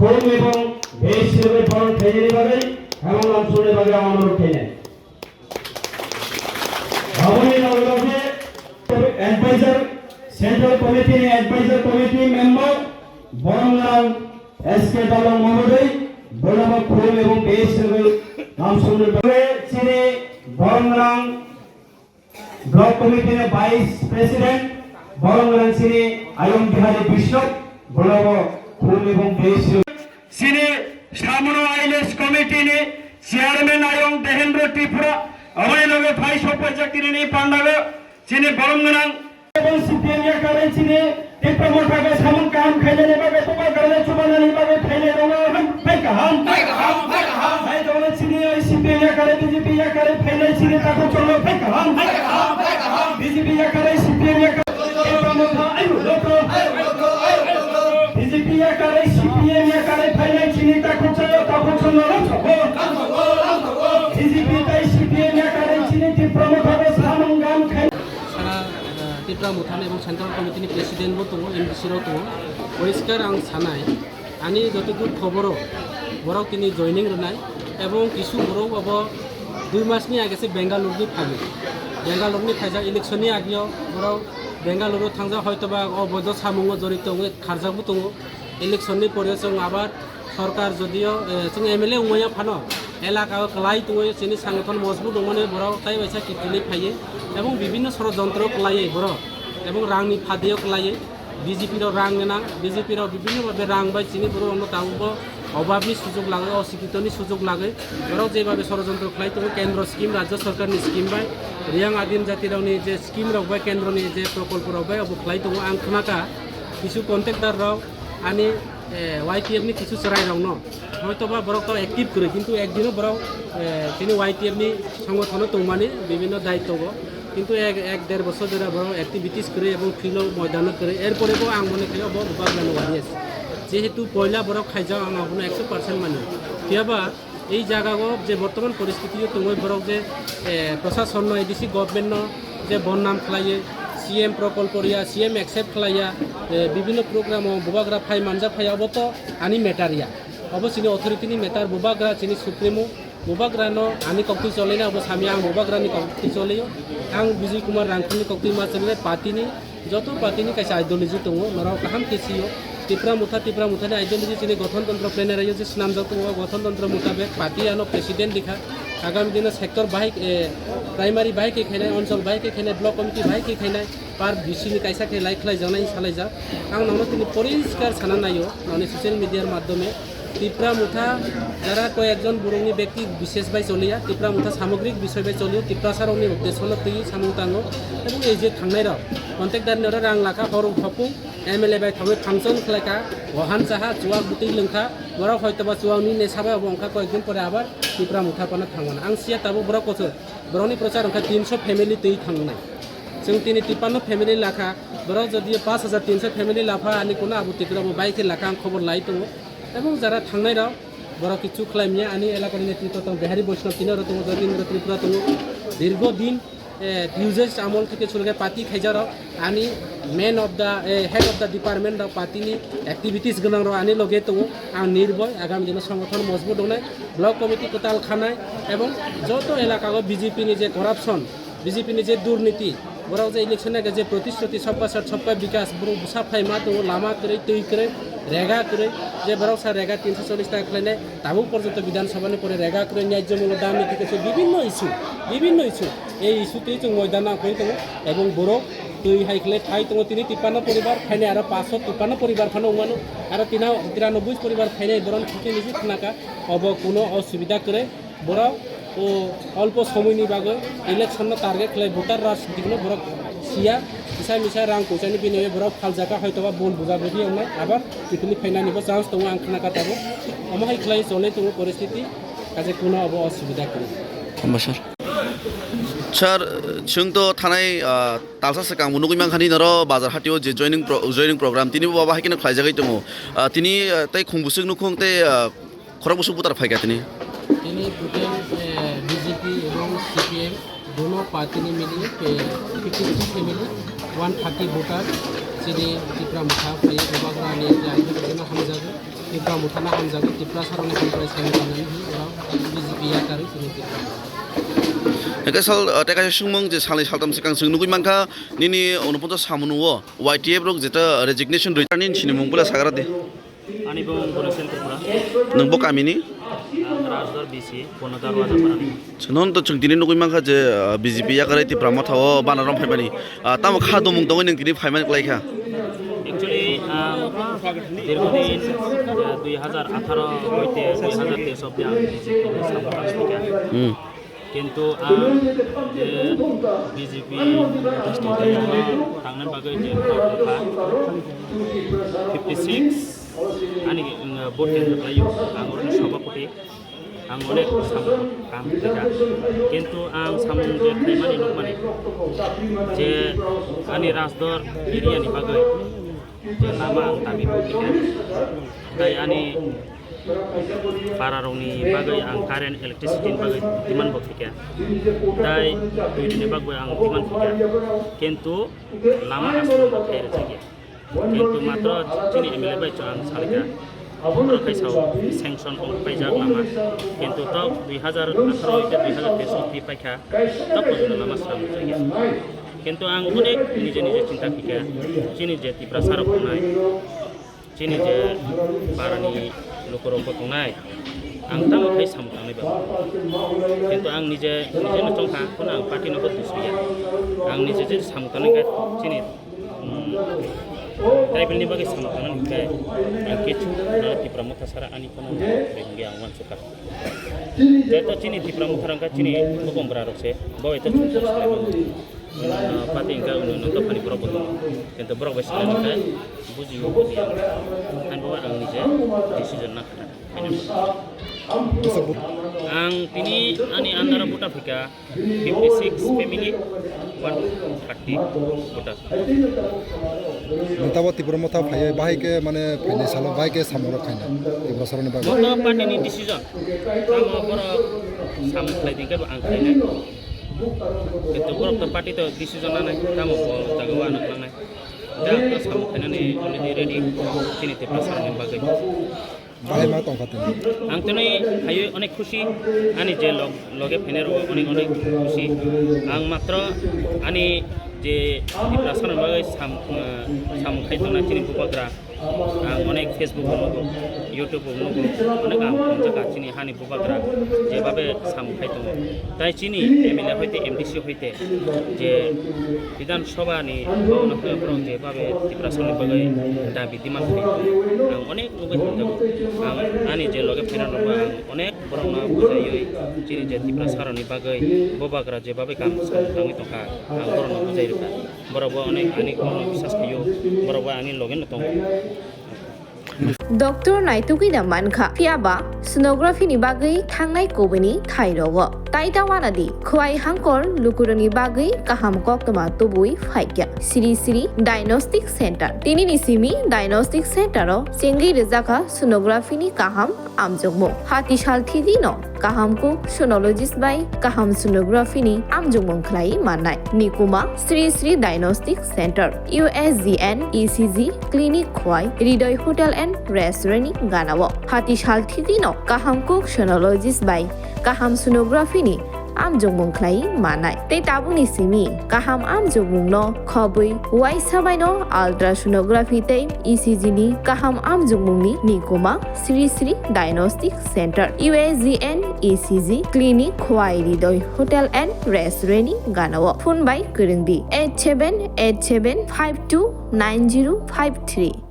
খুম এবং বেশ হিসেবে ফলন খেয়ে নিবাবে এমন অঞ্চলের বাগে আমার খেয়ে ভবনী নগরকে adviser central committee adviser committee member বরংলাম এসকে দলং মহোদয় বলব খুম এবং বেশ হিসেবে নাম শুনবে চিনি বরংলাম ব্লক কমিটির ভাইস প্রেসিডেন্ট বরংলাম চিনি আয়ং বিহারী বিশ্বক বলব খুম এবং বেশ চিনি সামনো আইলেস কমিটি নে চেয়ারম্যান আয়ং দেহেন্দ্র ত্রিপুরা আমাদের লগে ভাইস উপাচার্য নি পান্ডাবে চিনি বরংলাম এবং সিপিএম या करे चिने टिप्पा मोठा के सामन काम खाइले ने बागे तो गरले चुबाना नि बागे खाइले रंग हम हम भाई दोले चिने आई सीपीएम या करे बीजेपी या करे खाइले चिने ताको चलो हम बीजेपी या करे सीपीएम या करे टिप्पा मोठा आयु लोको बीजेपी या करे सीपीएम या करे खाइले चिने ताको चलो बीजेपी ताई सीपीएम या करे चिने टिप्पा मोठा के सामन काम खाइले टिप्रा मुथान और सेंट्रल कमिटी प्रेसिडेंट दङ एमडिसि दङ परिष्कार आं सानाय आनी जतटुकु खबर बराव तिनि जयनिं रोनाय एवं किसु बराव अब 2 मासनि आगेसे बेंगालुरुनि फागे बेंगालुरुनि फायजा इलेक्शननि आगियाव बराव बेंगालुरु थांजा हयतोबा अबैध सामुङाव जड़ित खारजाबो दङ इलेक्शननि परे जों आबार सरकार जदियो जों एमएलए उमाया फानो एलाका क्लाई दङ जोंनि संगठन मजबुत दङने बराव ताइ बायसा किटिनि फायो এবং বিভিন্ন ষড়যন্ত্র কলাইয়ে বড় এবং রাংনি ফাদিও কলাইয়ে বিজেপির রাং নেনা বিজেপির বিভিন্নভাবে রাং বাই চিনি বড় অন্য তাও অভাবনি সুযোগ লাগে অশিক্ষিতনি সুযোগ লাগে বড় যেভাবে ষড়যন্ত্র কলাই তবে কেন্দ্র স্কিম রাজ্য সরকারনি স্কিম বাই রিয়াং আদিম জাতি রাवनि যে স্কিম রাवबाय কেন্দ্রনি যে প্রকল্প রাवबाय अब কলাই দङ आं खोनाका কিছু কন্ট্রাক্টর রাव आनी YTF नि কিছু চরাই রাव न হয়তোবা বড় তো অ্যাক্টিভ করে কিন্তু একদিনও বড় তিনি YTF नि সংগঠন তৌমানি বিভিন্ন দায়িত্ব কিন্তু এক দেড় বছর ধরে বড় অ্যাক্টিভিটিস করে এবং ফিল্ড ময়দান করে এরপরেও আং মনে করি বড় বাগলানো বাড়ি আছে যেহেতু পয়লা বড় খাইজাও আং আপনার 100% মানে কিয়াবা এই জায়গাও যে বর্তমান পরিস্থিতি তুমি বড় যে প্রশাসন এডিসি গভর্নমেন্ট যে বন্যাম খাইয়ে सीएम प्रकल्प सीएम एक्सेप्ट खालाया विभिन्न प्रोग्राम बुबाग्रा फाइ मानजा फाइ अब तो आनी मेटारिया अब चिनी अथॉरिटी मेटार बुबाग्रा चिनी सुप्रीमो बुबाग्रानो आनी कक्ति चलेना अब सामी आं बुबाग्रानी कक्ति चलेयो आं विजय कुमार रांखुनी कक्ति मा चले पार्टीनी जतो पार्टीनी कैसे आइडियोलॉजी दङ नराव काहाम केसियो टिप्रा मुथानि आइडियोलॉजी चिनी गठनतंत्र प्लेनारियो जे नाम जतो गठनतंत्र मुताबिक पार्टी आनो प्रेसिडेंट दिखा आगामी दिन सेक्टर बाइक प्राइमारी बाइक खेनाय अंचल बाइक खेनाय ब्लक कमिटी बाइक खेनाय पार बिसिनि कैसा खेलाय खलाय जानाय सालाय जा आं नावनो तिनि परिष्कार साना नायो नावनि सोशल मिडियार माध्यमे टिप्रा मुथा যারা কয়েকজন বরংনি ব্যক্তি বিশেষ বাই চলিয়া টিপ্রা মুথা সামগ্রিক বিষয় বাই চলিও টিপ্রা সারংনি উদ্দেশ্যন তুই সামুং তাঙ্গো এবং এই যে থাংনাই রাव কন্ট্রাক্টরनि रां लाखा हर हपु एमएलए बाय थाङो फांसन खलायका वहान चाहा जुवा गुति लोंखा बराव हयतोबा जुवानि नेसाबा बंखा कয়েকদিন পরে আবার टिप्रा मुथा पाना थांगोन आं सिया ताबो बराव कथो बरावनि प्रचार अंखा 300 फेमिलि तै थांनाय जों तिनि 53 फेमिलि लाखा बराव जदि 5300 फेमिलि लाफा आनि कोना आबु टिप्राबो बाइके लाखा आं खबर लाई दङ এবং যারা থাংনাই রাव बड़ा किचु खालामिया आनी एलाकानि नेतृत्व दं बिहारी बैष्णव तिनर दङ जतिन्द्र त्रिपुरा दङ दीर्घदिन यूजेस आमल থেকে চলগে पार्टी खाइजाराव आनी main of the head of the department the पार्टीनि एक्टिविटीज गोनां राव आनी लगे दङ आं निर्भय आगामी दिन संगठन मजबूत दंनाय ब्लक कमिटी कोताल खानाय एवं जत एलाकागो बीजेपी जे करापसन बीजेपी जे दुर्नीति बराव जे इलेक्शन के जे प्रतिश्रुति सबका साथ सबका विकास बरो साफाई मा दङ लामा करे तै करे रेगा करे जे बराव सा रेगा 340 टाका खालायनाय दाबो पर्यन्त विधानसभानि परे रेगा करे न्याय्य मूल्य दाम नीति विभिन्न इस्यु এই ইস্যুতেই जों ময়দানা কই दङ এবং बर' तै हाइखले थाइ दङ तिनि 53 परिवार खायनाय आरो 553 परिवार खानो उमानो आरो 93 परिवार खायनाय बरन थिके निजि खानाका अब कोनो असुविधा करे बराव ও অল্প সময়নি বাগে ইলেকশন টার্গেট খাই ভোটার রাজনীতিগুলো বড় সিয়া মিছা মিছা রাং পয়সাनि বিনিময়ে বড় ফালজাকা হয়তোবা বন বুঝাবদি এমনাय আবার পিকনিক ফাইनानिबो चान्स दङ आं खोनाकाताबो अमाहाय खलाय चले दङ परिस्थिति काजे कोनो अब असुविधा करे हामबासर सर जोंथ' थानाय तालसा सेकां मुनुगै मांखानि नर बाजार हाटियाव जे जयनिं प्रग्राम तिनिबो बाबा हायकिनो खायजागै दङ तिनि तै खुंबुसुक नुखुं तै खरबुसुक बुतार फायगा तिनि बीजेपी और सीपीएम दोनों पार्टी ने मिली 50 फैमिली 130 वोटर चिनी टिप्रा मुथा फाइए गोबाग्रानि हम जागो टिप्रा मुथाना हामजागो टिप्रा सारनि कमप्राइज खालामनानै उनाव बिजेपि आकारै जोंनि Tipra Eka sal teka sungmong je salai saltam sekang sung nugui mangka nini onoponto samunuwo YTF rok jeta resignation return in chini mongpula sagara de Ani bong Borosel Tripura, nungbo kamini Rajdar BC, Ponadar Wajaparani. non to chungtini nugui mangka je BJP yakare ti pramo thawo banarom phaimani tamo khado mung dong ning tini phaimani klaikha Actually, দীর্ঘদিন 2018 হইতে 2023 অব্দি BJP সামনে কিন্তু BJP थांनो बागै जे 56 ani vote layo ang orni সভাপতি ang অনেক কাম দেখা কিন্তু ang samung je খাইমানি নকমানি যে ani রাজদর এরিয়ানি বাগৈ যে Lama ang dabi buktikan tai ani pararoni bagai ang current electricity bagai diman buktika tai duidini bagai ang diman buktika কিন্তু lama asal khair jagi কিন্তু মাত্র চিনি এমএলএ বাই চান সালিকা খাইছাও স্যাংশন পাইজাক লামা কিন্তু তো 2018 হইতে 2023 দি পাইখা তো পর্যন্ত লামা সাম জায়গা কিন্তু আং অনেক নিজে নিজে চিন্তা কিকা চিনি যে তীব্রা সারক নাই চিনি যে বারানি লোকরম নাই আং তাম খাই সামতানাই বা কিন্তু আং নিজে নিজে নচংখা কোন আং পার্টি নব দুসরিয়া আং নিজে যে সামতানাই কা চিনি ट्राइबल बागे सामना निकाय केचु टिप्रा मुथासारा आनी कोन बेंगे आंगवान सुकार जेतो चिनी टिप्रा मुथारंगा चिनी बकमब्रा रसे बय तो पाते इंगा उन तो पानी बरो बदो किंतु बरो बेसला निकाय बुजियो बुजिया आन बावा आं निजे डिसिजन ना खाना आं तिनी आनी आन्दारा बुटा फिका 56 फैमिली 130 बुटा मोटाबो तिब्र मोटा फाय बाहायके माने फाइने साल बाहायके सामर खायना तिब्र सरनि बागै मोटा पार्टीनि डिसिजन आं बर साम खायदिके आं खायना किन्तु बर पार्टी तो डिसिजन नाय तामो जागवा नाय दा तो साम खायनानै अलरेडी रेडी तिनि तिब्र सरनि बागै बाहाय मा तंखाते आं तनै हायो अनेक खुशी आनी जे लगे फेनेर अनेक अनेक खुशी आं मात्र आनी जे टिप्रा सरनि बागै साम खायतना चिनि बुबाग्रा आं अनेक फेसबुक नुगो इउट्यूब नुगो अनेक आं जागा चिनि हानि बुबाग्रा जेबाबे साम खायदों ताइ चिनि एमएलए हइते एमडीसी हइते जे विधान सभानि भवनफोराव जेबाबे टिप्रा सरनि बागै दाबि दिमान खायदों आं अनेक नुबाय थादों आं आनि जे लगे फेनेर नुबा आं अनेक बरना बुजायै चिनि जे टिप्रा सरनि बागै बुबाग्रा जेबाबे काम सामथाङै दंखा आं बरना बुजायरोखा बरबो अनेक आनि कोनो बिसास खायो बरबो आनि लगे नतों डॉक्टर नाइटुकिदा मानखा फियाबा सोनोग्राफी नि बागै थांनाय कोबनि थाइरव ताइतावानादि खुवाइ हांकर लुकुरनि बागै काहाम कक्तमा तबुइ फाइक्या सिरि सिरि डायग्नोस्टिक सेंटर तिनि निसिमि डायग्नोस्टिक सेंटर सेंगि रेजाका सोनोग्राफी नि काहाम आमजगमो हाति सालथिदि न काहामको सोनोलॉजिस्ट बाय काहाम सोनोग्राफी नि आमजगमो खलाई माननाय निकुमा Shri Shri diagnostic centre USGN ECG clinic खुवाइ हृदय होटल एंड रेस्टोरेंट गानाव हाति सालथिदि न काहामको सोनोलॉजिस्ट बाय काहाम सोनोग्राफी नि आमजगमो खलाई माननाय ते ताबुनि सिमि काहाम आमजगमो न खबै वाइ साबाय न अल्ट्रासोनोग्राफी ते ECG नि काहाम आमजगमो नि निकुमा Shri Shri diagnostic centre USGN ECG clinic खुवाइ हृदय होटल एंड रेस्टोरेंट गानाव फोन बाय गोरोंदि 8787529053